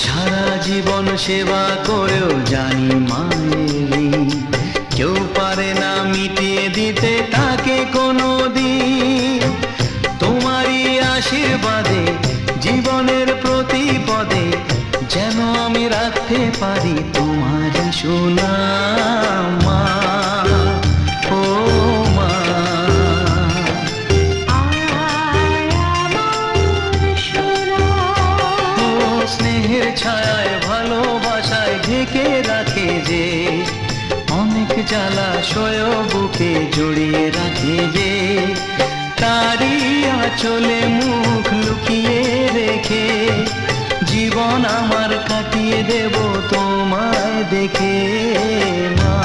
সারা জীবন সেবা করেও জানি মায়ের ঋণ কেউ পারে না মিটিয়ে দিতে তাকে কোনো দিন। তোমারই আশীর্বাদে জীবনের প্রতি পদে যেন আমি রাখতে পারি তোমারই সুনাম মা, ও মা। ও স্নেহের ছায়ায় ভালোবাসায় ঢেকে রাখে যে, অনেক জ্বালাশয় বুকে জড়িয়ে রাখে যে, তারই আঁচলে মুখ লুকিয়ে রেখে জীবন আমার কাটিয়ে দেব তোমায় দেখে মা।